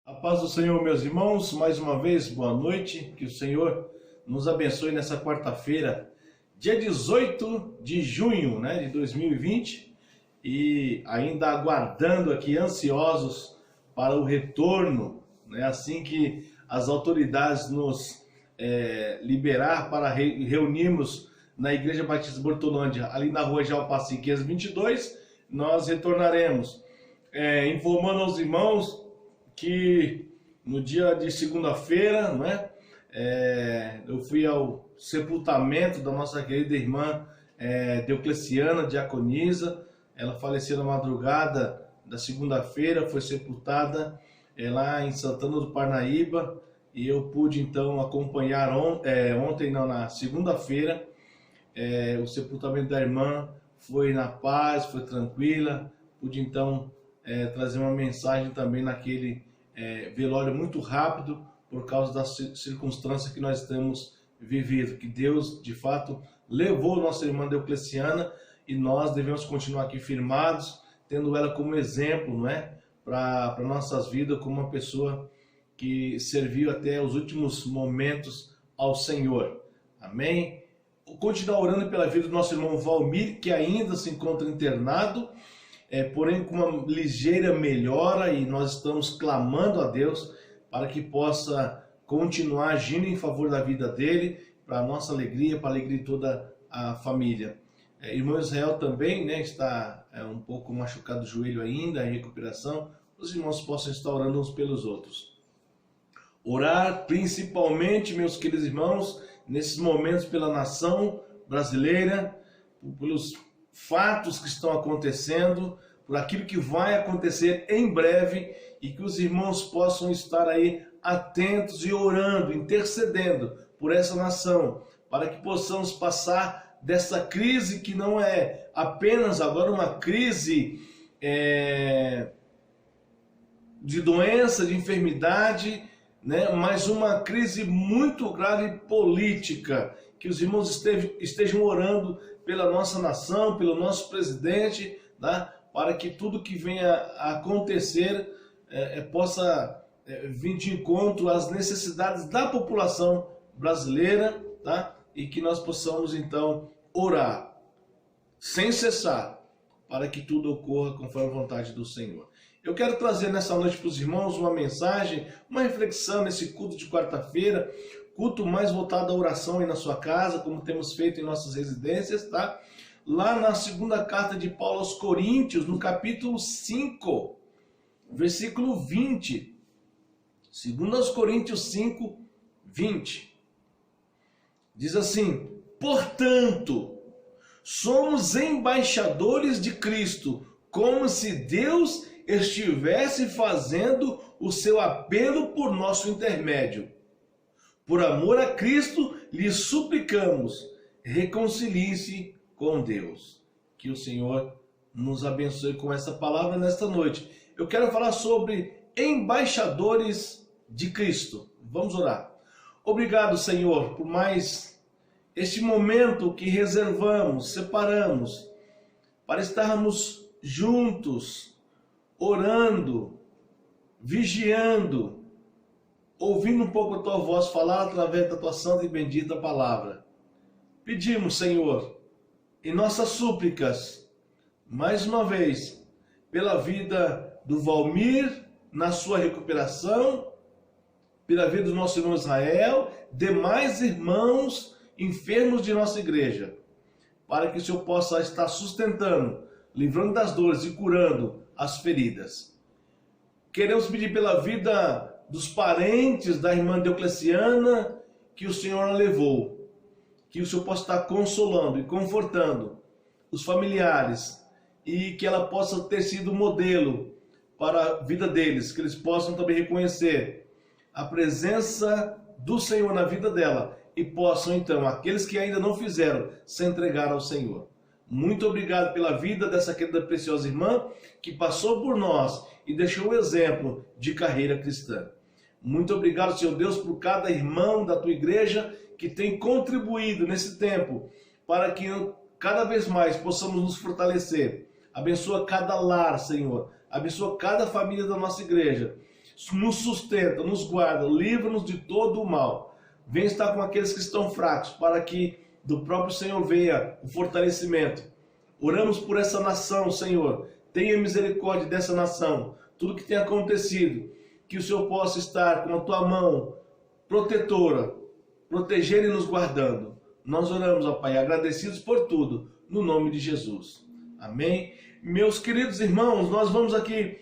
A paz do Senhor, meus irmãos, mais uma vez, boa noite, que o Senhor nos abençoe nessa quarta-feira, dia 18 de junho, de 2020, e ainda aguardando aqui, ansiosos para o retorno, assim que as autoridades nos liberar para reunirmos na Igreja Batista Bortolândia, ali na rua Jalpaci 522, nós retornaremos, informando aos irmãos que no dia de segunda-feira, eu fui ao sepultamento da nossa querida irmã Deocleciana Diaconisa. Ela faleceu na madrugada da segunda-feira, foi sepultada lá em Santana do Parnaíba, e eu pude então acompanhar na segunda-feira, o sepultamento da irmã. Foi na paz, foi tranquila, pude então trazer uma mensagem também naquele velório muito rápido, por causa da circunstância que nós estamos vivendo, que Deus de fato levou nossa irmã Deocleciana, e nós devemos continuar aqui firmados, tendo ela como exemplo, para nossas vidas, como uma pessoa que serviu até os últimos momentos ao Senhor. Amém? Continuar orando pela vida do nosso irmão Valmir, que ainda se encontra internado, porém com uma ligeira melhora, e nós estamos clamando a Deus para que possa continuar agindo em favor da vida dele, para a nossa alegria, para a alegria de toda a família. Irmão Israel também está um pouco machucado do joelho ainda, em recuperação. Os irmãos possam estar orando uns pelos outros. Orar principalmente, meus queridos irmãos, nesses momentos pela nação brasileira, pelos fatos que estão acontecendo, por aquilo que vai acontecer em breve, e que os irmãos possam estar aí atentos e orando, intercedendo por essa nação, para que possamos passar dessa crise, que não é apenas agora uma crise de doença, de enfermidade, mas uma crise muito grave política. Que os irmãos estejam orando pela nossa nação, pelo nosso presidente, para que tudo que venha a acontecer possa vir de encontro às necessidades da população brasileira, e que nós possamos então orar sem cessar, para que tudo ocorra conforme a vontade do Senhor. Eu quero trazer nessa noite para os irmãos uma mensagem, uma reflexão nesse culto de quarta-feira, culto mais voltado à oração aí na sua casa, como temos feito em nossas residências, Lá na segunda carta de Paulo aos Coríntios, no capítulo 5, versículo 20. 2 Coríntios 5, 20. Diz assim: portanto, somos embaixadores de Cristo, como se Deus estivesse fazendo o seu apelo por nosso intermédio. Por amor a Cristo, lhe suplicamos, reconcilie-se com Deus. Que o Senhor nos abençoe com essa palavra nesta noite. Eu quero falar sobre embaixadores de Cristo. Vamos orar. Obrigado, Senhor, por mais este momento que reservamos, separamos, para estarmos juntos, orando, vigiando, ouvindo um pouco a Tua voz falar através da Tua santa e bendita palavra. Pedimos, Senhor, em nossas súplicas, mais uma vez, pela vida do Valmir, na sua recuperação, pela vida do nosso irmão Israel, demais irmãos enfermos de nossa igreja, para que o Senhor possa estar sustentando, livrando das dores e curando as feridas. Queremos pedir pela vida dos parentes da irmã Deocleciana, que o Senhor a levou, que o Senhor possa estar consolando e confortando os familiares, e que ela possa ter sido modelo para a vida deles, que eles possam também reconhecer a presença do Senhor na vida dela, e possam então, aqueles que ainda não fizeram, se entregar ao Senhor. Muito obrigado pela vida dessa querida preciosa irmã, que passou por nós e deixou um exemplo de carreira cristã. Muito obrigado, Senhor Deus, por cada irmão da tua igreja que tem contribuído nesse tempo, para que cada vez mais possamos nos fortalecer. Abençoa cada lar, Senhor. Abençoa cada família da nossa igreja. nos sustenta, nos guarda, livra-nos de todo o mal. Vem estar com aqueles que estão fracos, para que do próprio Senhor venha o fortalecimento. Oramos por essa nação, Senhor. Tenha misericórdia dessa nação. Tudo que tem acontecido, que o Senhor possa estar com a tua mão protetora, protegendo e nos guardando. Nós oramos, ó Pai, agradecidos por tudo, no nome de Jesus. Amém? Meus queridos irmãos, nós vamos aqui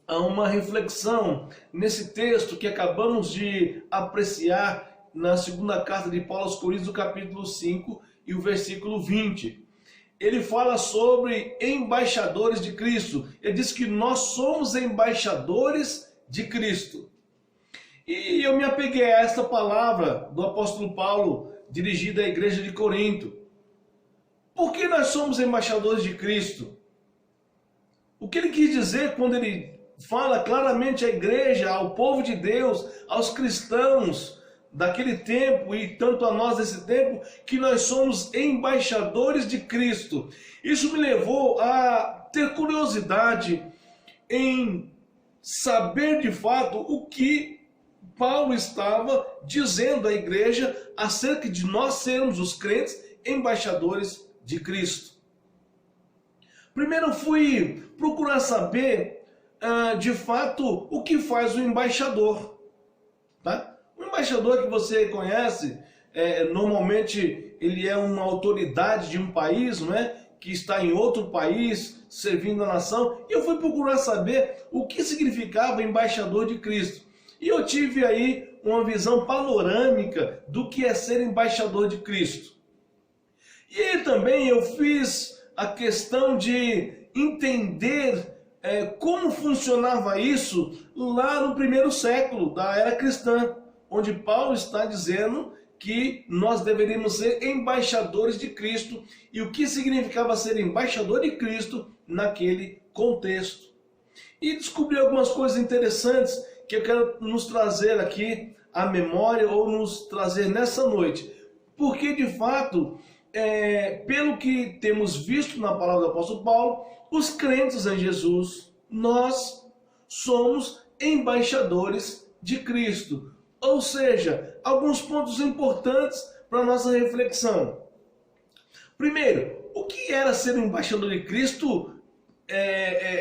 a uma reflexão nesse texto que acabamos de apreciar na segunda carta de Paulo aos Coríntios, no capítulo 5 e o versículo 20. Ele fala sobre embaixadores de Cristo. Ele diz que nós somos embaixadores de Cristo. E eu me apeguei a esta palavra do apóstolo Paulo, dirigida à igreja de Corinto. Por que nós somos embaixadores de Cristo? O que ele quis dizer quando ele fala claramente à igreja, ao povo de Deus, aos cristãos daquele tempo e tanto a nós desse tempo, que nós somos embaixadores de Cristo? Isso me levou a ter curiosidade em saber de fato o que Paulo estava dizendo à igreja acerca de nós sermos os crentes embaixadores de Cristo. Primeiro fui procurar saber de fato o que faz o embaixador, tá? O embaixador que você conhece, normalmente ele é uma autoridade de um país, não é? Que está em outro país, servindo a nação. E eu fui procurar saber o que significava embaixador de Cristo. E eu tive aí uma visão panorâmica do que é ser embaixador de Cristo. E aí também eu fiz a questão de entender como funcionava isso lá no primeiro século da era cristã, onde Paulo está dizendo que nós deveríamos ser embaixadores de Cristo e o que significava ser embaixador de Cristo naquele contexto. E descobri algumas coisas interessantes que eu quero nos trazer aqui à memória ou nos trazer nessa noite. Porque, de fato, pelo que temos visto na palavra do apóstolo Paulo, os crentes em Jesus, nós somos embaixadores de Cristo. Ou seja, alguns pontos importantes para a nossa reflexão. Primeiro, o que era ser um embaixador de Cristo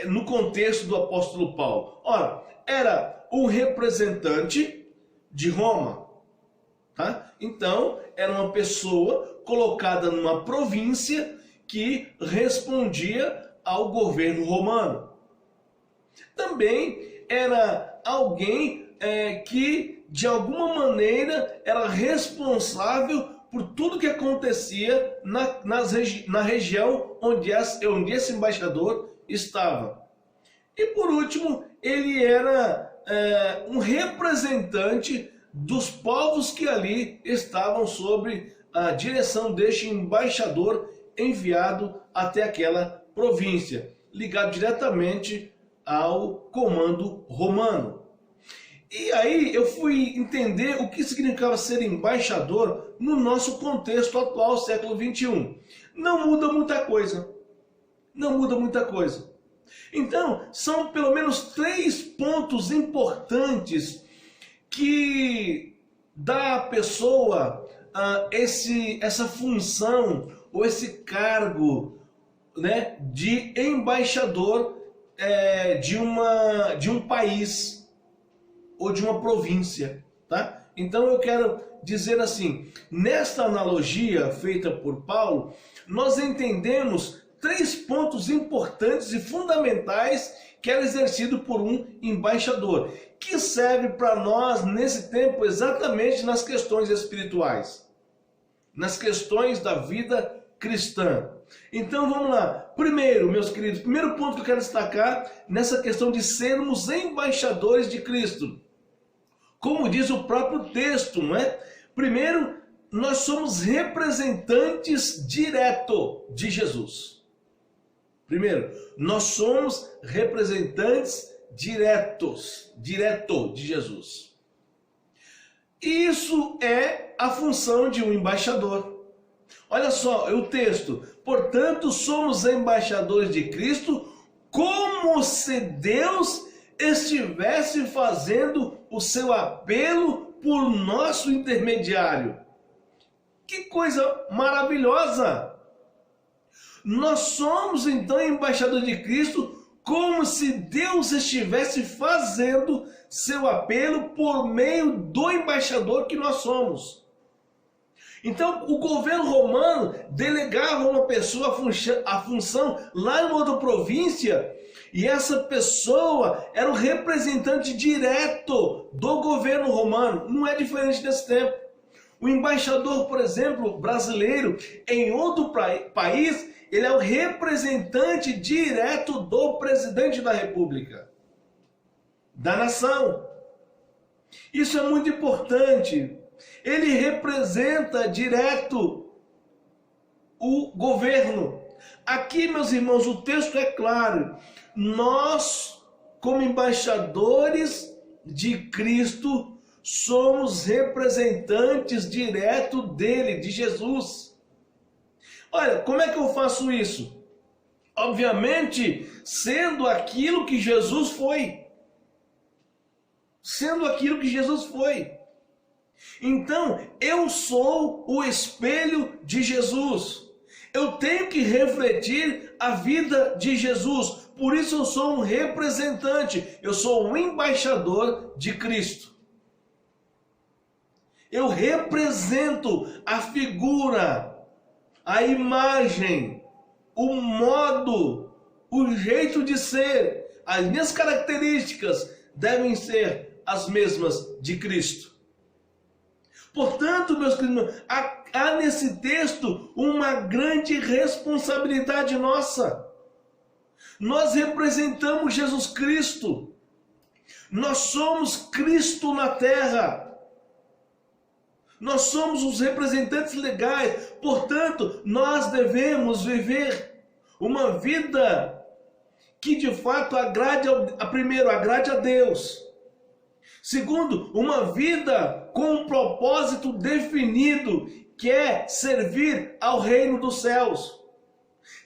no contexto do apóstolo Paulo? Ora, era um representante de Roma, tá? Então, era uma pessoa colocada numa província que respondia ao governo romano. Também era alguém que, de alguma maneira, era responsável por tudo que acontecia na região onde esse embaixador estava. E por último, ele era um representante dos povos que ali estavam sob a direção deste embaixador enviado até aquela província, ligado diretamente ao comando romano. E aí eu fui entender o que significava ser embaixador no nosso contexto atual, século 21. Não muda muita coisa. Não muda muita coisa. Então, são pelo menos 3 pontos importantes que dá à pessoa essa função ou esse cargo, né, de embaixador de um país ou de uma província, tá? Então eu quero dizer assim, nesta analogia feita por Paulo, nós entendemos 3 pontos importantes e fundamentais que era exercido por um embaixador, que serve para nós nesse tempo exatamente nas questões espirituais, nas questões da vida cristã. Então vamos lá. Primeiro, meus queridos, primeiro ponto que eu quero destacar nessa questão de sermos embaixadores de Cristo. Como diz o próprio texto, não é? Primeiro, nós somos representantes direto de Jesus. Primeiro, nós somos representantes direto de Jesus. Isso é a função de um embaixador. Olha só o texto. Portanto, somos embaixadores de Cristo, como se Deus estivesse fazendo o seu apelo por nosso intermediário. Que coisa maravilhosa! Nós somos então embaixadores de Cristo, como se Deus estivesse fazendo seu apelo por meio do embaixador que nós somos. Então, o governo romano delegava a uma pessoa a função lá em outra província, e essa pessoa era o representante direto do governo romano. Não é diferente desse tempo. O embaixador, por exemplo, brasileiro, em outro país, ele é o representante direto do presidente da República, da nação. Isso é muito importante. Ele representa direto o governo. Aqui, meus irmãos, o texto é claro. Nós, como embaixadores de Cristo, somos representantes direto dele, de Jesus. Olha, como é que eu faço isso? Obviamente, sendo aquilo que Jesus foi. Sendo aquilo que Jesus foi. Então, eu sou o espelho de Jesus. Eu tenho que refletir a vida de Jesus. Por isso eu sou um representante. Eu sou um embaixador de Cristo. Eu represento a figura, a imagem, o modo, o jeito de ser. As minhas características devem ser as mesmas de Cristo. Portanto, meus queridos, há nesse texto uma grande responsabilidade nossa. Nós representamos Jesus Cristo. Nós somos Cristo na terra. Nós somos os representantes legais. Portanto, nós devemos viver uma vida que de fato agrade a Deus. Segundo, uma vida com um propósito definido, que é servir ao reino dos céus.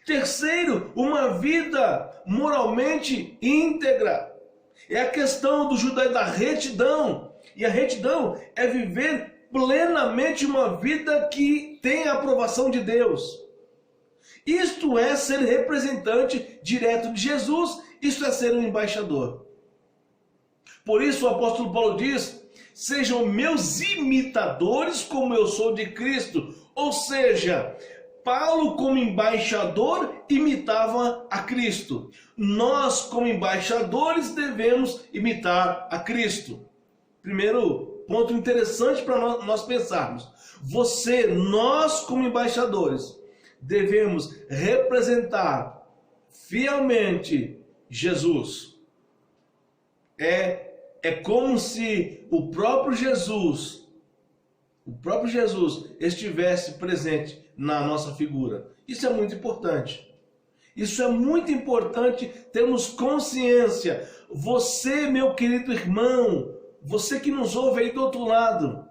Terceiro, uma vida moralmente íntegra. É a questão do judaísmo, da retidão. E a retidão é viver plenamente uma vida que tem a aprovação de Deus. Isto é ser representante direto de Jesus, isto é ser um embaixador. Por isso o apóstolo Paulo diz: sejam meus imitadores como eu sou de Cristo. Ou seja, Paulo como embaixador imitava a Cristo. Nós como embaixadores devemos imitar a Cristo. Primeiro ponto interessante para nós pensarmos. Nós como embaixadores devemos representar fielmente Jesus. É como se o próprio Jesus estivesse presente na nossa figura. Isso é muito importante. Isso é muito importante termos consciência. Você, meu querido irmão, você que nos ouve aí do outro lado,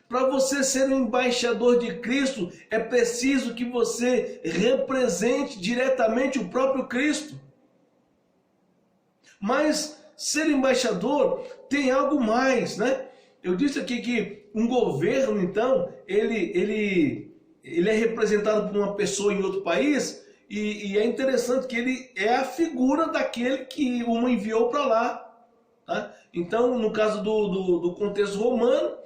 para você ser um embaixador de Cristo, é preciso que você represente diretamente o próprio Cristo. Mas ser embaixador tem algo mais, né? Eu disse aqui que um governo, então, ele é representado por uma pessoa em outro país, e é interessante que ele é a figura daquele que o enviou para lá. Tá? Então, no caso do contexto romano,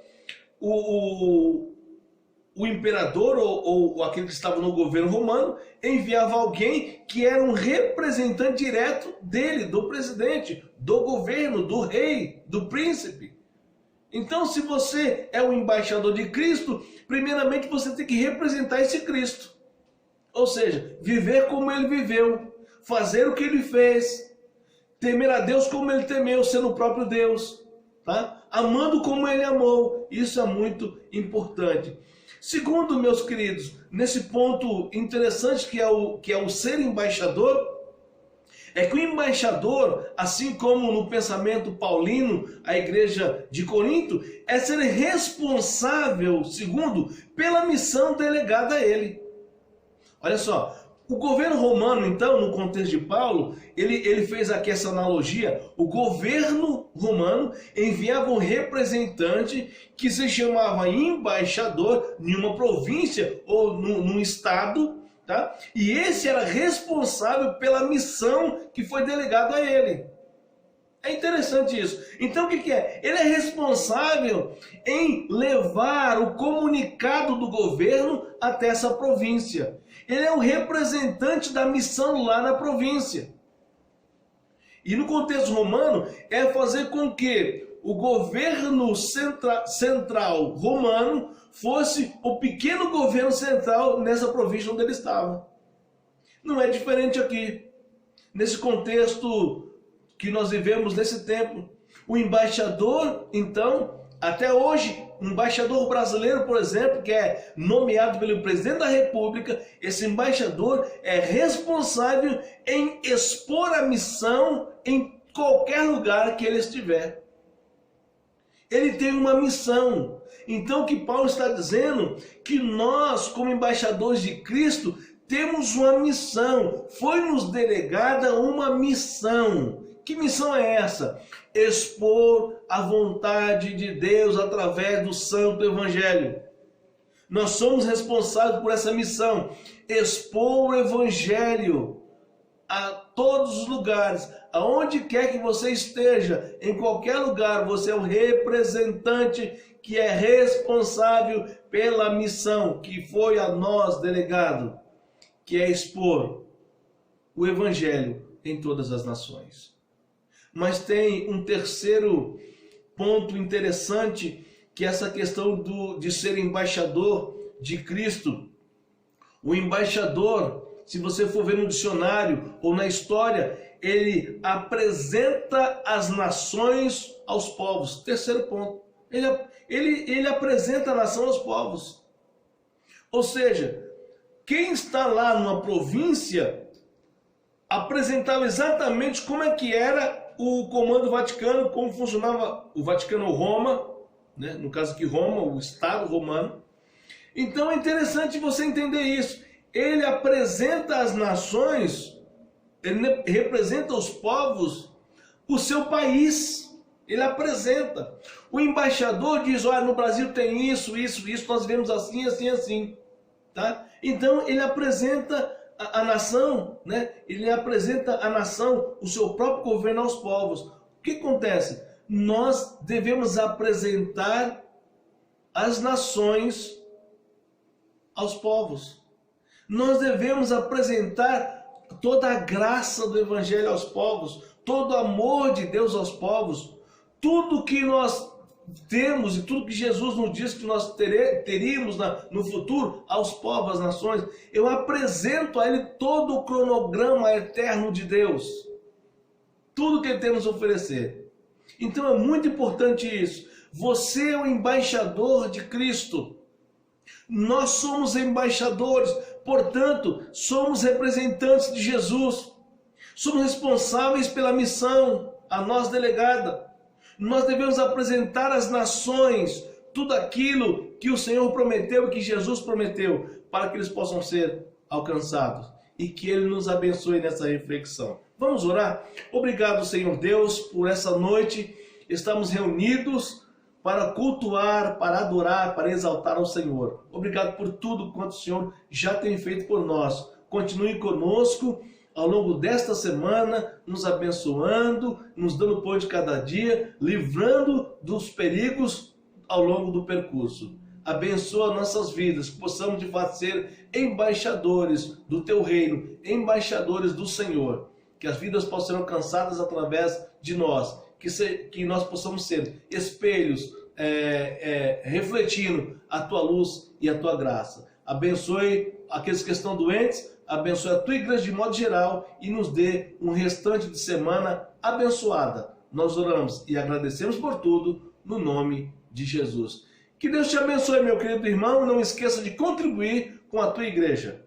o imperador ou aquele que estava no governo romano enviava alguém que era um representante direto dele, do presidente, do governo, do rei, do príncipe. Então, se você é o embaixador de Cristo, primeiramente você tem que representar esse Cristo. Ou seja, viver como ele viveu, fazer o que ele fez, temer a Deus como ele temeu, sendo o próprio Deus, tá? Amando como ele amou. Isso é muito importante. Segundo, meus queridos, nesse ponto interessante que é o ser embaixador, é que o embaixador, assim como no pensamento paulino, a igreja de Corinto, é ser responsável, segundo, pela missão delegada a ele. Olha só, O governo romano, então, no contexto de Paulo, ele fez aqui essa analogia. O governo romano enviava um representante que se chamava embaixador em uma província ou num estado, tá? E esse era responsável pela missão que foi delegada a ele. É interessante isso. Então o que é? Ele é responsável em levar o comunicado do governo até essa província. Ele é o representante da missão lá na província. E no contexto romano, é fazer com que o governo central romano fosse o pequeno governo central nessa província onde ele estava. Não é diferente aqui. Nesse contexto que nós vivemos nesse tempo, o embaixador, então, até hoje, um embaixador brasileiro, por exemplo, que é nomeado pelo presidente da República, esse embaixador é responsável em expor a missão em qualquer lugar que ele estiver. Ele tem uma missão. Então o que Paulo está dizendo, que nós, como embaixadores de Cristo, temos uma missão. Foi-nos delegada uma missão. Que missão é essa? Expor a vontade de Deus através do Santo Evangelho. Nós somos responsáveis por essa missão. Expor o Evangelho a todos os lugares, aonde quer que você esteja, em qualquer lugar, você é o representante que é responsável pela missão que foi a nós delegado, que é expor o Evangelho em todas as nações. Mas tem um terceiro ponto interessante, que é essa questão de ser embaixador de Cristo. O embaixador, se você for ver no dicionário ou na história, ele apresenta as nações aos povos. Terceiro ponto, ele apresenta a nação aos povos. Ou seja, quem está lá numa província apresentava exatamente como é que era o comando Vaticano, como funcionava o Vaticano Roma, né? No caso aqui Roma, o Estado romano. Então é interessante você entender isso. Ele apresenta às nações, ele representa os povos, o seu país. Ele apresenta. O embaixador diz, olha, no Brasil tem isso, nós vemos assim, assim, assim. Tá? Então ele apresenta a nação, né? Ele apresenta a nação, o seu próprio governo aos povos. O que acontece? Nós devemos apresentar as nações aos povos. Nós devemos apresentar toda a graça do Evangelho aos povos, todo o amor de Deus aos povos, tudo que nós temos e tudo que Jesus nos diz que nós teríamos no futuro aos povos, às nações. Eu apresento a Ele todo o cronograma eterno de Deus, tudo que Ele tem a nos oferecer. Então é muito importante isso. Você é o embaixador de Cristo. Nós somos embaixadores, portanto, somos representantes de Jesus. Somos responsáveis pela missão a nós delegada. Nós devemos apresentar às nações tudo aquilo que o Senhor prometeu e que Jesus prometeu, para que eles possam ser alcançados. E que Ele nos abençoe nessa reflexão. Vamos orar? Obrigado, Senhor Deus, por essa noite. Estamos reunidos para cultuar, para adorar, para exaltar ao Senhor. Obrigado por tudo quanto o Senhor já tem feito por nós. Continue conosco ao longo desta semana, nos abençoando, nos dando pão de cada dia, livrando dos perigos ao longo do percurso. Abençoa nossas vidas, que possamos de fato ser embaixadores do Teu reino, embaixadores do Senhor. Que as vidas possam ser alcançadas através de nós. Que nós possamos ser espelhos, refletindo a Tua luz e a Tua graça. Abençoe aqueles que estão doentes, abençoe a Tua igreja de modo geral e nos dê um restante de semana abençoada. Nós oramos e agradecemos por tudo, no nome de Jesus. Que Deus te abençoe, meu querido irmão, e não esqueça de contribuir com a tua igreja.